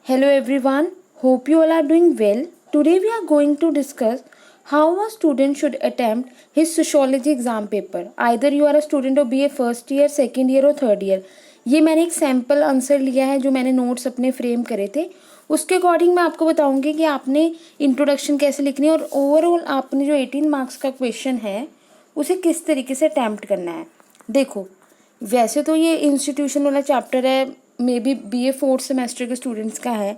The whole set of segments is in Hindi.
Hello everyone, hope you all are doing well. Today we are going to discuss how a student should attempt his sociology exam paper. Either you are a student of BA first year, second year और third year. ये मैंने एक सैम्पल आंसर लिया है जो मैंने नोट्स अपने फ्रेम करे थे. उसके अकॉर्डिंग मैं आपको बताऊंगी कि आपने इंट्रोडक्शन कैसे लिखनी है और ओवरऑल आपने जो 18 मार्क्स का क्वेश्चन है उसे किस तरीके से अटैम्प्ट करना है. देखो, वैसे तो ये इंस्टीट्यूशन वाला चैप्टर है, may be BA fourth semester के स्टूडेंट्स का है,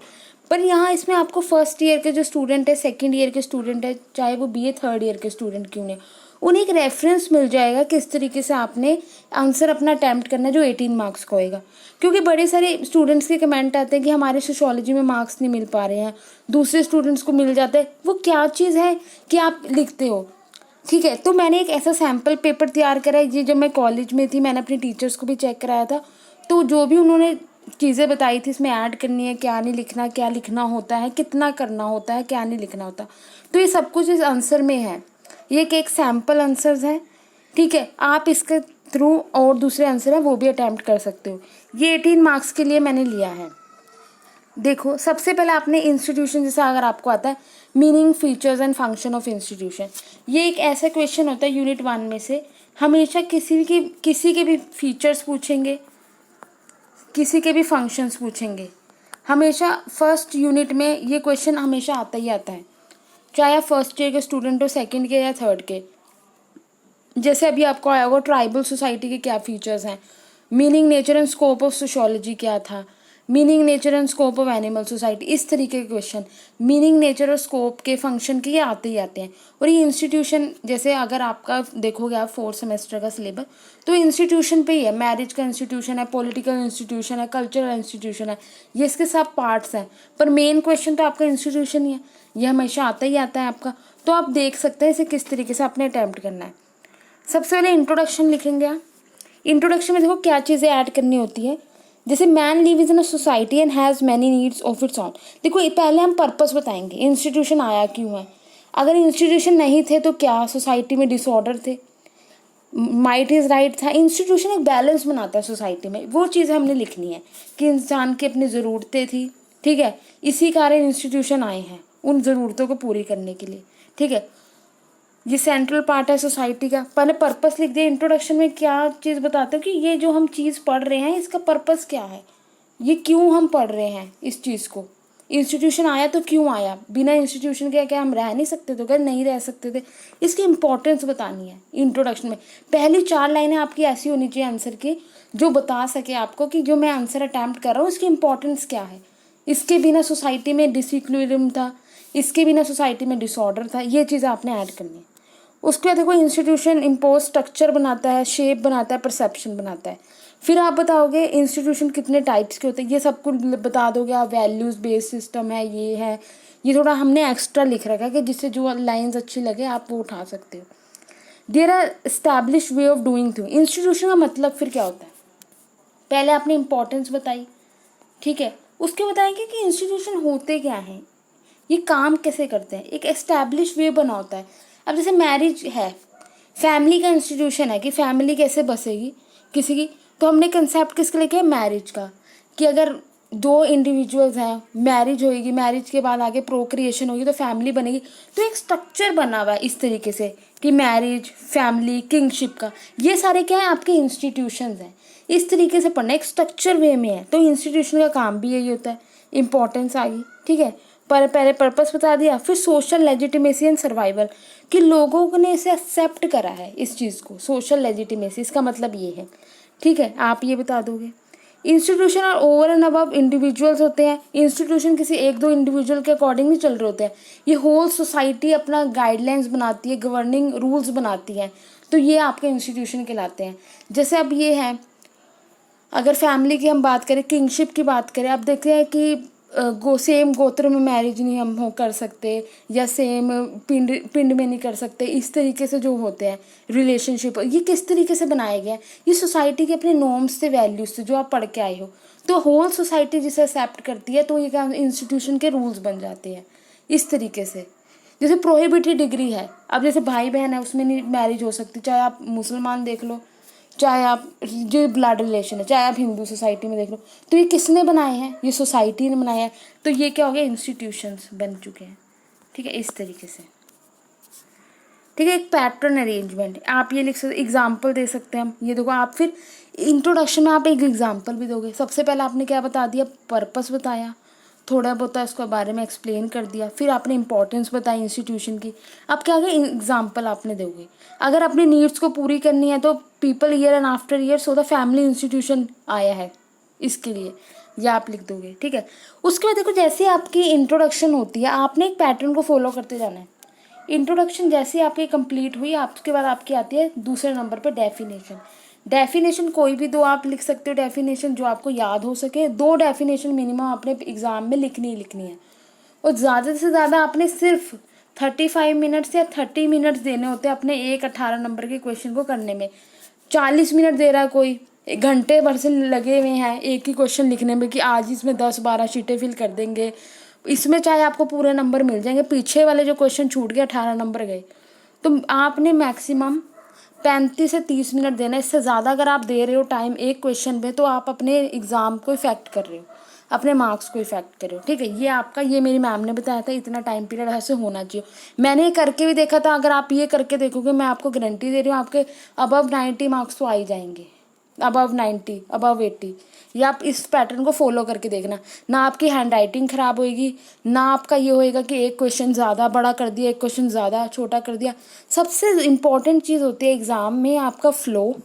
पर यहाँ इसमें आपको फर्स्ट ईयर के जो स्टूडेंट है, सेकंड ईयर के स्टूडेंट है, चाहे वो BA थर्ड ईयर के स्टूडेंट क्यों नहीं, उन्हें एक रेफरेंस मिल जाएगा किस तरीके से आपने आंसर अपना अटैम्प्ट करना है जो 18 मार्क्स का होएगा. क्योंकि बड़े सारे स्टूडेंट्स के कमेंट आते हैं कि हमारे सोशियोलॉजी में मार्क्स नहीं मिल पा रहे हैं, दूसरे स्टूडेंट्स को मिल जाते हैं. वो क्या चीज़ है कि आप लिखते हो, ठीक है. तो मैंने एक ऐसा सैम्पल पेपर तैयार करा है. ये जब मैं कॉलेज में थी मैंने अपनी टीचर्स को भी चेक कराया था, तो जो भी उन्होंने चीज़ें बताई थी इसमें ऐड करनी है, क्या नहीं लिखना, क्या लिखना होता है, कितना करना होता है, क्या नहीं लिखना होता, तो ये सब कुछ इस आंसर में है. ये एक सैम्पल आंसर्स है, ठीक है. आप इसके थ्रू और दूसरे आंसर है वो भी अटैम्प्ट कर सकते हो. ये 18 मार्क्स के लिए मैंने लिया है. देखो, सबसे पहले आपने इंस्टीट्यूशन, जैसा अगर आपको आता है meaning, features and function of institution, ये एक ऐसा क्वेश्चन होता है यूनिट 1 में से. हमेशा किसी के भी फीचर्स पूछेंगे, किसी के भी फंक्शंस पूछेंगे. हमेशा फर्स्ट यूनिट में ये क्वेश्चन हमेशा आता ही आता है, चाहे आप फर्स्ट ईयर के स्टूडेंट हो, सेकेंड के या थर्ड के. जैसे अभी आपको आया होगा ट्राइबल सोसाइटी के क्या फीचर्स हैं, meaning, nature and scope of sociology क्या था, meaning, nature and scope of animal society. इस तरीके के क्वेश्चन मीनिंग, नेचर और स्कोप के फंक्शन के ये आते ही आते हैं. और ये इंस्टीट्यूशन, जैसे अगर आपका देखोगे आप फोर्थ सेमेस्टर का सिलेबस, तो इंस्टीट्यूशन पे ही है. मैरिज का इंस्टीट्यूशन है, पॉलिटिकल इंस्टीट्यूशन है, कल्चरल इंस्टीट्यूशन है, ये इसके सब पार्ट्स हैं. पर मेन क्वेश्चन तो आपका इंस्टीट्यूशन ही है, ये हमेशा आता ही आता है आपका. तो आप देख सकते हैं इसे किस तरीके से आपने अटैम्प्ट करना है. सबसे पहले इंट्रोडक्शन लिखेंगे आप. इंट्रोडक्शन में देखो क्या चीज़ें ऐड करनी होती है. जैसे man lives in a society and has many needs of its own. देखो, पहले हम पर्पस बताएंगे, इंस्टीट्यूशन आया क्यों है. अगर इंस्टीट्यूशन नहीं थे तो क्या सोसाइटी में डिसऑर्डर थे, माइट इज़ राइट था. इंस्टीट्यूशन एक बैलेंस बनाता है सोसाइटी में, वो चीज़ हमने लिखनी है कि इंसान की अपनी ज़रूरतें थी, ठीक है, इसी कारण इंस्टीट्यूशन आए हैं उन ज़रूरतों को पूरी करने के लिए, ठीक है. ये सेंट्रल पार्ट है सोसाइटी का. पहले पर्पस लिख दिया. इंट्रोडक्शन में क्या चीज़ बताते हो कि ये जो हम चीज़ पढ़ रहे हैं इसका पर्पस क्या है, ये क्यों हम पढ़ रहे हैं इस चीज़ को. इंस्टीट्यूशन आया तो क्यों आया, बिना इंस्टीट्यूशन के क्या हम रह नहीं सकते थे, अगर नहीं रह सकते थे. इसकी इंपॉर्टेंस बतानी है इंट्रोडक्शन में. पहली 4 लाइनें आपकी ऐसी होनी चाहिए आंसर की जो बता सके आपको कि जो मैं आंसर अटैम्प्ट कर रहा हूँ इसकी इंपॉर्टेंस क्या है. इसके बिना सोसाइटी में डिसइक्विलिब्रियम था, इसके बिना सोसाइटी में डिसऑर्डर था, ये चीज़ आपने ऐड करनी है. उसके बाद देखो, इंस्टीट्यूशन इम्पोज स्ट्रक्चर बनाता है, शेप बनाता है, परसेप्शन बनाता है. फिर आप बताओगे इंस्टीट्यूशन कितने टाइप्स के होते हैं, ये सब कुछ बता दोगे आप. वैल्यूज़ बेस्ड सिस्टम है, ये है, ये थोड़ा हमने एक्स्ट्रा लिख रखा है कि जिससे जो लाइंस अच्छी लगे आप वो उठा सकते हो. There are establish way of doing thing. Institution का मतलब फिर क्या होता है, पहले आपने इंपॉर्टेंस बताई, ठीक है. उसके बताएंगे कि इंस्टीट्यूशन होते क्या हैं, ये काम कैसे करते हैं, एक एस्टैब्लिश वे बना होता है. अब जैसे मैरिज है, फैमिली का इंस्टीट्यूशन है कि फैमिली कैसे बसेगी किसी की, तो हमने कंसेप्ट किसके लेके है, मैरिज का, कि अगर 2 इंडिविजुअल्स हैं, मैरिज होएगी, मैरिज के बाद आगे प्रोक्रिएशन होगी तो फैमिली बनेगी. तो एक स्ट्रक्चर बना हुआ है इस तरीके से कि मैरिज, फैमिली, किंगशिप का, ये सारे क्या है आपके इंस्टीट्यूशंस हैं. इस तरीके से पढ़ना एक स्ट्रक्चर वे में है. तो इंस्टीट्यूशन का काम भी यही होता है. इंपॉर्टेंस आ गई, ठीक है. पर पहले पर्पस बता दिया. फिर सोशल लेजिटिमेसी एंड सर्वाइवल, कि लोगों ने इसे एक्सेप्ट करा है इस चीज़ को. सोशल लेजिटिमेसी इसका मतलब ये है, ठीक है, आप ये बता दोगे. इंस्टीट्यूशन और ओवर एंड अबव इंडिविजुअल्स होते हैं. इंस्टीट्यूशन किसी 1-2 इंडिविजुअल के अकॉर्डिंग नहीं चल रहे होते हैं, ये होल सोसाइटी अपना गाइडलाइंस बनाती है, गवर्निंग रूल्स बनाती है, तो ये आपके इंस्टीट्यूशन कहलाते हैं. जैसे अब ये है, अगर फैमिली की हम बात करें, किंगशिप की बात करें, आप देखते हैं कि सेम गोत्र में मैरिज नहीं हम हो कर सकते, या सेम पिंड में नहीं कर सकते. इस तरीके से जो होते हैं रिलेशनशिप, ये किस तरीके से बनाया गया है, ये सोसाइटी के अपने नॉर्म्स से, वैल्यूज से जो आप पढ़ के आए हो. तो होल सोसाइटी जिसे एक्सेप्ट करती है तो ये क्या इंस्टीट्यूशन के रूल्स बन जाते हैं इस तरीके से. जैसे प्रोहिबिटेड डिग्री है, अब जैसे भाई बहन है उसमें नहीं मैरिज हो सकती, चाहे आप मुसलमान देख लो, चाहे आप जो ब्लड रिलेशन है, चाहे आप हिंदू सोसाइटी में देख लो, तो ये किसने बनाए हैं, ये सोसाइटी ने बनाया है। तो ये क्या हो गया, इंस्टीट्यूशंस बन चुके हैं। ठीक है, इस तरीके से। ठीक है, एक पैटर्न अरेंजमेंट आप ये लिख सकते, एग्जाम्पल दे सकते हैं हम। ये देखो, आप फिर इंट्रोडक्शन में आप एक एग्जाम्पल भी दोगे। सबसे पहले आपने क्या बता दिया, पर्पस बताया, थोड़ा बहुत इसके बारे में एक्सप्लेन कर दिया, फिर आपने इंपॉर्टेंस बताई इंस्टीट्यूशन की। अब क्या आगे एग्जाम्पल आपने दोगे। अगर अपनी नीड्स को पूरी करनी है तो people year and after year so the family institution आया है इसके लिए, या आप लिख दोगे। ठीक है, उसके बाद देखो, जैसे आपकी इंट्रोडक्शन होती है, आपने एक पैटर्न को फॉलो करते जाना है। इंट्रोडक्शन जैसे आपकी कंप्लीट हुई, आपके बाद आपकी आती है दूसरे नंबर पर डेफिनेशन। डेफिनेशन कोई भी दो आप लिख सकते हो, डेफिनेशन जो आपको याद हो सके। 2 डेफिनेशन मिनिमम आपने एग्जाम में लिखनी ही लिखनी है, और ज़्यादा से ज़्यादा आपने सिर्फ 35 मिनट्स या 30 मिनट्स देने होते हैं अपने एक 18 नंबर के क्वेश्चन को करने में। 40 मिनट दे रहा है कोई, 1 घंटे भर से लगे हुए हैं एक ही क्वेश्चन लिखने में कि आज इसमें 10-12 शीटें फिल कर देंगे, इसमें चाहे आपको पूरे नंबर मिल जाएंगे, पीछे वाले जो क्वेश्चन छूट गए 18 नंबर गए। तो आपने मैक्सिमम 35 से 30 मिनट देना। इससे ज़्यादा अगर आप दे रहे हो टाइम एक क्वेश्चन पे, तो आप अपने एग्ज़ाम को इफेक्ट कर रहे हो, अपने मार्क्स को इफेक्ट कर रहे हो। ठीक है, ये आपका, ये मेरी मैम ने बताया था, इतना टाइम पीरियड ऐसे होना चाहिए। मैंने ये करके भी देखा था, अगर आप ये करके देखोगे, मैं आपको गारंटी दे रही हूँ, आपके अबव 90 मार्क्स तो आ ही जाएंगे, अबव 90, अबव 80। या आप इस पैटर्न को फॉलो करके देखना, ना आपकी हैंड राइटिंग ख़राब होएगी, ना आपका ये होएगा कि एक क्वेश्चन ज़्यादा बड़ा कर दिया, एक क्वेश्चन ज़्यादा छोटा कर दिया। सबसे इम्पॉर्टेंट चीज़ होती है एग्ज़ाम में आपका फ़्लो,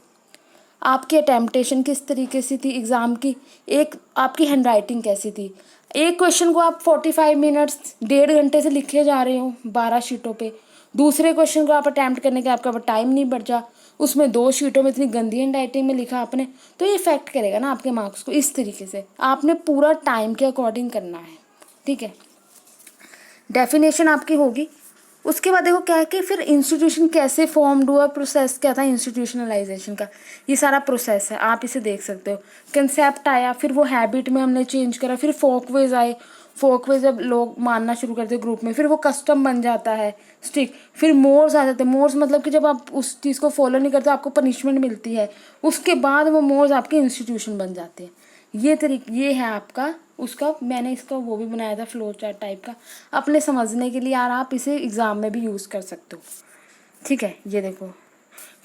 आपकी अटेम्पटेशन किस तरीके से थी एग्ज़ाम की, एक आपकी हैंड राइटिंग कैसी थी। एक क्वेश्चन को आप 45 मिनट्स, 1.5 घंटे से लिखे जा रहे हो 12 शीटों पे, दूसरे क्वेश्चन को आप अटैम्प्ट करने के आपका टाइम नहीं बचा, उसमें 2 शीटों में इतनी गंदी हैंड राइटिंग में लिखा आपने, तो ये इफेक्ट करेगा ना आपके मार्क्स को। इस तरीके से आपने पूरा टाइम के अकॉर्डिंग करना है। ठीक है, डेफिनेशन आपकी होगी। उसके बाद देखो क्या है कि फिर इंस्टीट्यूशन कैसे फॉर्म्ड हुआ, प्रोसेस क्या था इंस्टीट्यूशनलाइजेशन का, ये सारा प्रोसेस है, आप इसे देख सकते हो। कंसेप्ट आया, फिर वो हैबिट में हमने चेंज करा, फिर फोकवेज आए, फोकवेज जब लोग मानना शुरू करते ग्रुप में, फिर वो कस्टम बन जाता है, स्टिक, फिर मोर्स आ जाते हैं। मोर्स मतलब कि जब आप उस चीज़ को फॉलो नहीं करते आपको पनिशमेंट मिलती है, उसके बाद वो मोर्स आपके इंस्टीट्यूशन बन जाते हैं। ये है आपका उसका, मैंने इसका वो भी बनाया था फ्लो चार्ट टाइप का, अपने समझने के लिए यार, आप इसे एग्ज़ाम में भी यूज़ कर सकते हो। ठीक है, ये देखो,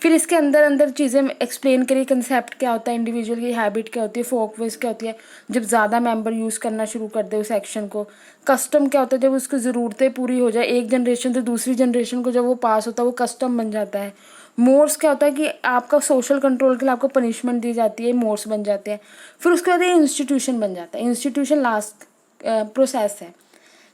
फिर इसके अंदर अंदर चीज़ें एक्सप्लेन करिए, कंसेप्ट क्या होता है, इंडिविजुअल की हैबिट क्या होती है, फोकवेज क्या होती है जब ज़्यादा मेंबर यूज़ करना शुरू कर दे उस एक्शन को, कस्टम क्या होता है जब उसकी ज़रूरतें पूरी हो जाए, एक जनरेशन से दूसरी जनरेशन को जब वो पास होता है वो कस्टम बन जाता है। मोर्स क्या होता है कि आपका सोशल कंट्रोल के लिए आपको पनिशमेंट दी जाती है, मोर्स बन जाते हैं। फिर उसके बाद ये इंस्टीट्यूशन बन जाता है। इंस्टीट्यूशन लास्ट प्रोसेस है,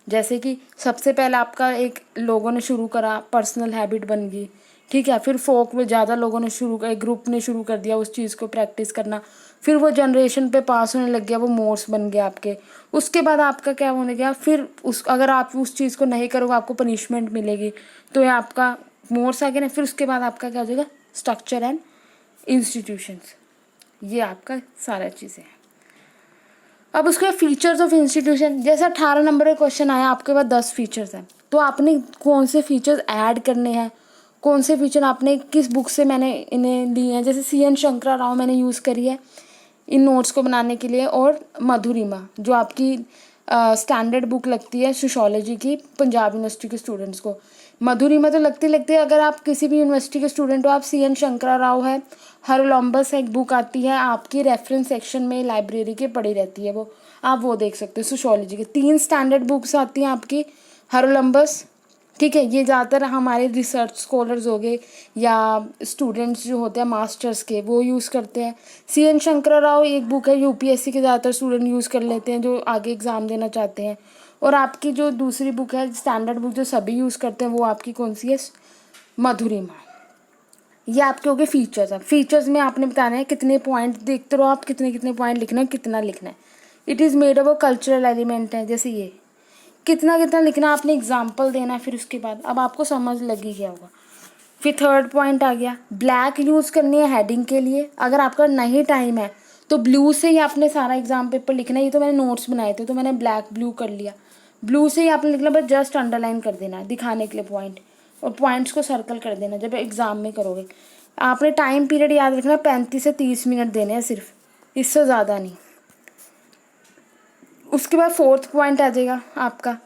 जैसे कि सबसे पहले आपका एक लोगों ने शुरू करा, पर्सनल हैबिट बन गई। ठीक है, फिर फोक में ज़्यादा लोगों ने शुरू कर, ग्रुप ने शुरू कर दिया उस चीज़ को प्रैक्टिस करना, फिर वो जनरेशन पे पास होने लग गया, वो मोर्स बन गया आपके। उसके बाद आपका क्या होने गया, फिर उस अगर आप उस चीज़ को नहीं करोगे आपको पनिशमेंट मिलेगी, तो ये आपका मोर्स आ गया ना। फिर उसके बाद आपका क्या हो जाएगा, स्ट्रक्चर एंड इंस्टीट्यूशंस। ये आपका सारा चीज़ें है। अब उसके बाद फीचर्स ऑफ इंस्टीट्यूशन, जैसे 18 नंबर का क्वेश्चन आया, आपके पास 10 फीचर्स हैं, तो आपने कौन से फीचर्स ऐड करने हैं, कौन से फीचर आपने किस बुक से मैंने इन्हें लिए हैं। जैसे CN शंकरा राव मैंने यूज़ करी है इन नोट्स को बनाने के लिए, और मधुरिमा जो आपकी स्टैंडर्ड बुक लगती है सोशियोलॉजी की पंजाब यूनिवर्सिटी के स्टूडेंट्स को। मधुरिमा तो लगती है, अगर आप किसी भी यूनिवर्सिटी के स्टूडेंट हो, आप CN शंकरा राव है, हरोलम्बस एक बुक आती है आपकी रेफरेंस सेक्शन में लाइब्रेरी के पड़ी रहती है, वो आप वो देख सकते हो। सोशियोलॉजी की 3 स्टैंडर्ड बुक्स आती हैं आपकी, हरोलम्बस। ठीक है, ये ज़्यादातर हमारे रिसर्च स्कॉलर्स हो गए या स्टूडेंट्स जो होते हैं मास्टर्स के, वो यूज़ करते हैं। CN शंकरा राव एक बुक है, UPSC के ज़्यादातर स्टूडेंट यूज़ कर लेते हैं जो आगे एग्ज़ाम देना चाहते हैं। और आपकी जो दूसरी बुक है स्टैंडर्ड बुक जो सभी यूज़ करते हैं, वो आपकी कौन सी है, मधुरिमा। ये आपके हो गए फीचर्स। अब फीचर्स में आपने बताना है कितने पॉइंट, देखते रहो आप कितने कितने पॉइंट लिखना है, कितना लिखना है। It is made up cultural element है, जैसे ये कितना कितना लिखना है, आपने एग्जाम्पल देना है। फिर उसके बाद अब आपको समझ लगी क्या होगा। फिर थर्ड पॉइंट आ गया, ब्लैक यूज़ करनी है हेडिंग के लिए, अगर आपका नहीं टाइम है तो ब्लू से ही आपने सारा एग्जाम पेपर लिखना है। ये तो मैंने नोट्स बनाए थे तो मैंने ब्लैक ब्लू कर लिया, ब्लू से ही आपने लिखना, बस जस्ट अंडरलाइन कर देना है दिखाने के लिए पॉइंट, और पॉइंट्स को सर्कल कर देना जब एग्ज़ाम में करोगे। आपने टाइम पीरियड याद रखना, 35 से 30 मिनट देने हैं सिर्फ, इससे ज़्यादा नहीं। उसके बाद फोर्थ पॉइंट आ जाएगा आपका,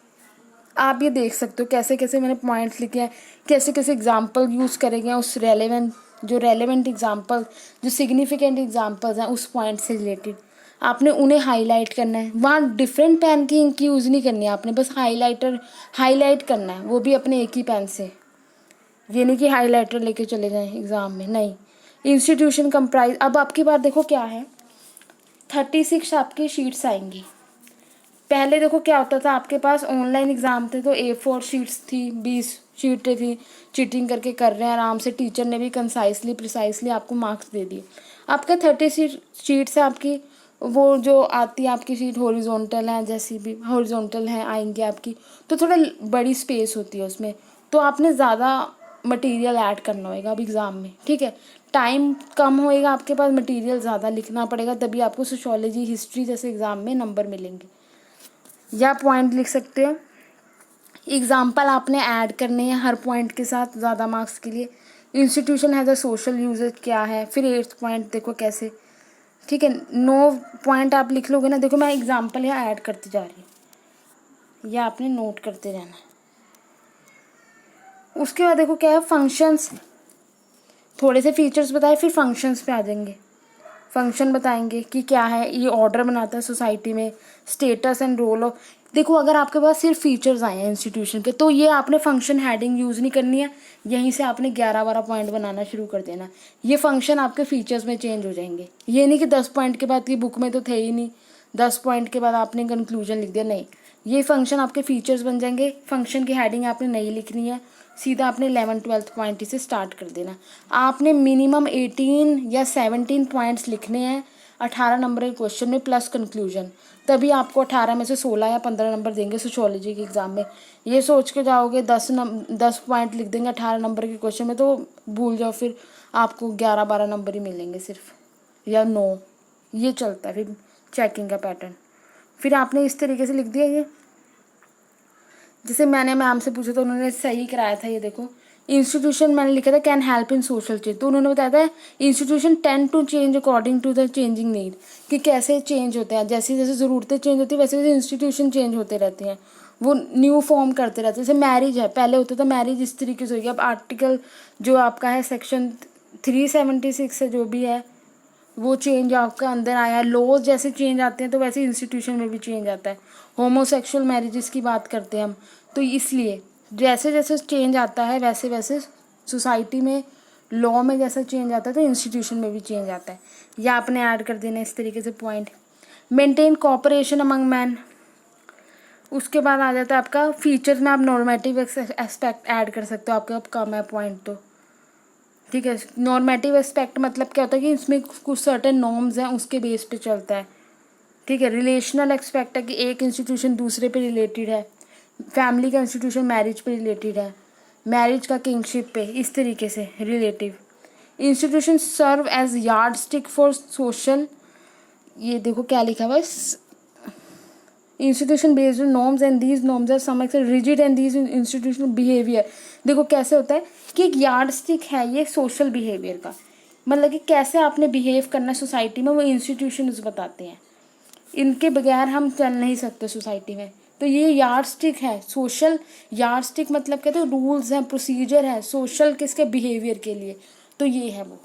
आप ये देख सकते हो कैसे कैसे मैंने पॉइंट्स लिखे हैं, कैसे कैसे एग्जाम्पल यूज़ करेंगे उस रेलेवेंट एग्जाम्पल, जो सिग्निफिकेंट एग्जाम्पल्स हैं उस पॉइंट से रिलेटेड, आपने उन्हें हाईलाइट करना है। वहाँ डिफरेंट पेन की इंक यूज़ नहीं करनी है आपने, बस हाईलाइट करना है, वो भी अपने एक ही पेन से। ये नहीं कि हाईलाइटर लेके चले जाएं एग्ज़ाम में, नहीं। इंस्टीट्यूशन कंप्राइज, अब आपकी बात देखो क्या है, 36 आपकी शीट्स आएंगी। पहले देखो क्या होता था, आपके पास ऑनलाइन एग्ज़ाम थे तो A4 शीट्स थी, 20 शीटें थी, चीटिंग करके कर रहे हैं आराम से, टीचर ने भी प्रिसाइसली आपको मार्क्स दे दिए। आपका 36 शीट्स है आपकी, वो जो आती है आपकी शीट हॉरिजॉन्टल है, जैसी भी हॉरिजॉन्टल है आएंगी आपकी, तो थोड़ा बड़ी स्पेस होती है उसमें, तो आपने ज़्यादा मटेरियल ऐड करना होगा अब एग्ज़ाम में, ठीक है। टाइम कम होएगा आपके पास, मटेरियल ज़्यादा लिखना पड़ेगा, तभी आपको सोशियोलॉजी हिस्ट्री जैसे एग्ज़ाम में नंबर मिलेंगे। या पॉइंट लिख सकते हो, एग्जाम्पल आपने ऐड करने हैं हर पॉइंट के साथ ज़्यादा मार्क्स के लिए। Institution has a social uses क्या है, फिर 8th पॉइंट देखो कैसे, ठीक है। 9 पॉइंट आप लिख लोगे ना, देखो मैं एग्जाम्पल यहाँ ऐड करती जा रही हूँ, या आपने नोट करते रहना है। उसके बाद देखो क्या है, फंक्शंस, थोड़े से फीचर्स बताए, फिर फंक्शंस पे आ जाएंगे। फंक्शन बताएंगे कि क्या है, ये ऑर्डर बनाता है सोसाइटी में, स्टेटस एंड रोल ऑफ, देखो अगर आपके पास सिर्फ फीचर्स आए हैं इंस्टीट्यूशन के, तो ये आपने फंक्शन हेडिंग यूज़ नहीं करनी है, यहीं से आपने 11-12 पॉइंट बनाना शुरू कर देना। ये फंक्शन आपके फीचर्स में चेंज हो जाएंगे, ये नहीं कि 10 पॉइंट के बाद की बुक में तो थे ही नहीं, 10 पॉइंट के बाद आपने कंक्लूजन लिख दिया, नहीं। ये फंक्शन आपके फीचर्स बन जाएंगे, फंक्शन की हेडिंग आपने नहीं लिखनी है, सीधा आपने 11th-12th पॉइंट से स्टार्ट कर देना। आपने मिनिमम 18 या 17 पॉइंट्स लिखने हैं 18 नंबर के क्वेश्चन में प्लस कंक्लूजन, तभी आपको 18 में से 16 या 15 नंबर देंगे सोशियोलॉजी के एग्ज़ाम में। ये सोच के जाओगे 10 पॉइंट लिख देंगे 18 नंबर के क्वेश्चन में, तो भूल जाओ, फिर आपको 11-12 नंबर ही मिलेंगे सिर्फ, या 9, ये चलता है फिर चेकिंग का पैटर्न। फिर आपने इस तरीके से लिख दिया, ये जैसे मैंने मैम से पूछा तो उन्होंने सही कराया था। ये देखो इंस्टीट्यूशन मैंने लिखा था can help in social change, तो उन्होंने बताया था institution tend to change according to the changing need, कि कैसे चेंज होते हैं, जैसे जैसे ज़रूरतें चेंज होती है वैसे वैसे इंस्टीट्यूशन चेंज होते रहते हैं, वो न्यू फॉर्म करते रहते हैं। जैसे मैरिज है, पहले होता था मैरिज इस तरीके से होगी, अब आर्टिकल जो आपका है सेक्शन 376 है जो भी है, वो चेंज आपका अंदर आया। लॉज जैसे चेंज आते हैं तो वैसे इंस्टीट्यूशन में भी चेंज आता है। होमोसेक्सुअल मैरिजेस की बात करते हैं हम, तो इसलिए जैसे जैसे चेंज आता है वैसे वैसे सोसाइटी में, लॉ में जैसा चेंज आता है तो इंस्टीट्यूशन में भी चेंज आता है। या आपने ऐड कर देना इस तरीके से point. Maintain cooperation among man, उसके बाद आ जाता है आपका फीचर्स में आप नॉर्मेटिव एस्पेक्ट ऐड कर सकते हो, आपके अब कम है पॉइंट तो, ठीक है। नॉर्मेटिव एस्पेक्ट मतलब क्या होता है कि इसमें कुछ सर्टेन नॉर्म्स हैं उसके बेस पे चलता है, ठीक है। रिलेशनल एस्पेक्ट है कि एक इंस्टीट्यूशन दूसरे पे रिलेटेड है, फैमिली का इंस्टीट्यूशन मैरिज पे रिलेटेड है, मैरिज का किंगशिप पे, इस तरीके से relative. Institution serve as yardstick for social, ये देखो क्या लिखा हुआ है, institution based norms and these norms are some extent rigid and these institutional behaviour. देखो कैसे होता है कि एक यार्ड स्टिक है ये सोशल बिहेवियर का, मतलब कि कैसे आपने बिहेव करना है सोसाइटी में, वो इंस्टीट्यूशंस बताते हैं, इनके बगैर हम चल नहीं सकते सोसाइटी में। तो ये यार्ड स्टिक है सोशल, यार्ड स्टिक मतलब कहते हैं रूल्स हैं, प्रोसीजर है सोशल किसके बिहेवियर के लिए, तो ये है वो।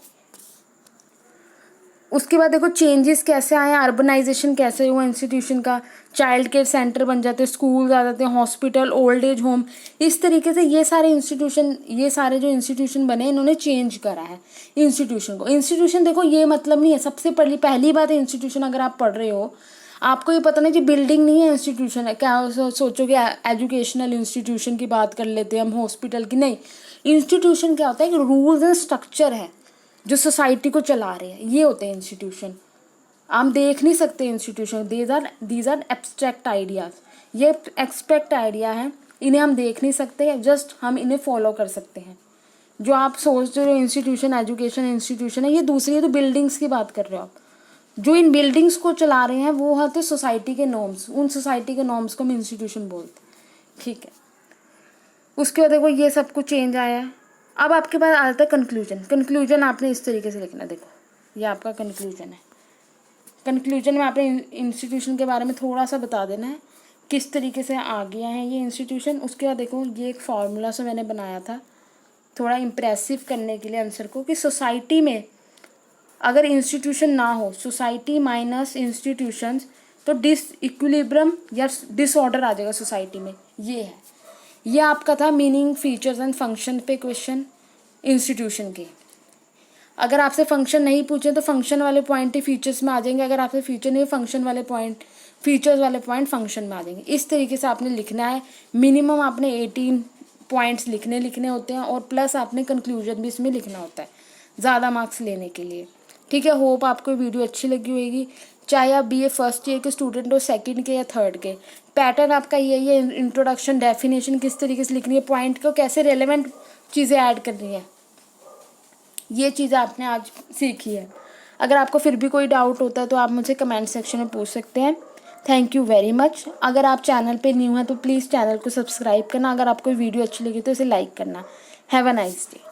उसके बाद देखो चेंजेस कैसे आए, अर्बनाइजेशन कैसे हुआ इंस्टीट्यूशन का, चाइल्ड केयर सेंटर बन जाते हैं, स्कूल आ जाते हैं, हॉस्पिटल, ओल्ड एज होम, इस तरीके से ये सारे जो इंस्टीट्यूशन बने इन्होंने चेंज करा है इंस्टीट्यूशन को। इंस्टीट्यूशन देखो ये मतलब नहीं है, सबसे पहली बात है इंस्टीट्यूशन अगर आप पढ़ रहे हो, आपको ये पता नहीं कि बिल्डिंग नहीं है इंस्टीट्यूशन है, क्या सोचोगे एजुकेशनल इंस्टीट्यूशन की बात कर लेते हैं हम, हॉस्पिटल की नहीं। इंस्टीट्यूशन क्या होता है कि रूल्स एंड स्ट्रक्चर है जो सोसाइटी को चला रहे हैं, ये होते हैं इंस्टीट्यूशन। हम देख नहीं सकते institution, these are abstract ideas, ये एब्स्ट्रैक्ट आइडिया है, इन्हें हम देख नहीं सकते, जस्ट हम इन्हें फॉलो कर सकते हैं। जो आप सोच रहे हो इंस्टीट्यूशन एजुकेशन इंस्टीट्यूशन है, ये दूसरी है, तो बिल्डिंग्स की बात कर रहे हो आप, जो इन बिल्डिंग्स को चला रहे हैं वो होते सोसाइटी के नॉर्म्स, उन सोसाइटी के नॉर्म्स को हम इंस्टीट्यूशन बोलते हैं, ठीक है। उसके बाद देखो ये सब कुछ चेंज आया है, अब आपके पास आ जाता है कंक्लूजन। कंक्लूजन आपने इस तरीके से लिखना, देखो ये आपका कंक्लूजन है। कंक्लूजन में आपने इंस्टीट्यूशन के बारे में थोड़ा सा बता देना है, किस तरीके से आ गया है ये इंस्टीट्यूशन। उसके बाद देखो ये एक फार्मूला से मैंने बनाया था थोड़ा इम्प्रेसिव करने के लिए आंसर को, कि सोसाइटी में अगर इंस्टीट्यूशन ना हो, सोसाइटी माइनस इंस्टीट्यूशंस, तो डिसइक्विलिब्रियम या डिसऑर्डर आ जाएगा सोसाइटी में। ये आपका था मीनिंग, फीचर्स एंड फंक्शन पे क्वेश्चन इंस्टीट्यूशन के। अगर आपसे फंक्शन नहीं पूछे तो फंक्शन वाले पॉइंट ही फीचर्स में आ जाएंगे, अगर आपसे फीचर नहीं, फंक्शन वाले पॉइंट, फीचर्स वाले पॉइंट फंक्शन में आ जाएंगे। इस तरीके से आपने लिखना है। मिनिमम आपने 18 पॉइंट्स लिखने होते हैं, और प्लस आपने कंक्लूजन भी इसमें लिखना होता है ज़्यादा मार्क्स लेने के लिए। ठीक है, होप आपको वीडियो अच्छी लगी होगी। चाहे आप BA फर्स्ट ईयर के स्टूडेंट हो, सेकंड के या थर्ड के, पैटर्न आपका यही है। इंट्रोडक्शन, डेफिनेशन किस तरीके से लिखनी है, पॉइंट को कैसे रेलेवेंट चीज़ें ऐड करनी है, ये चीज़ें आपने आज सीखी है। अगर आपको फिर भी कोई डाउट होता है तो आप मुझे कमेंट सेक्शन में पूछ सकते हैं। Thank you very much. अगर आप चैनल पे न्यू हैं तो प्लीज़ चैनल को सब्सक्राइब करना। अगर आपको वीडियो अच्छी लगी तो इसे लाइक करना। Have a nice day.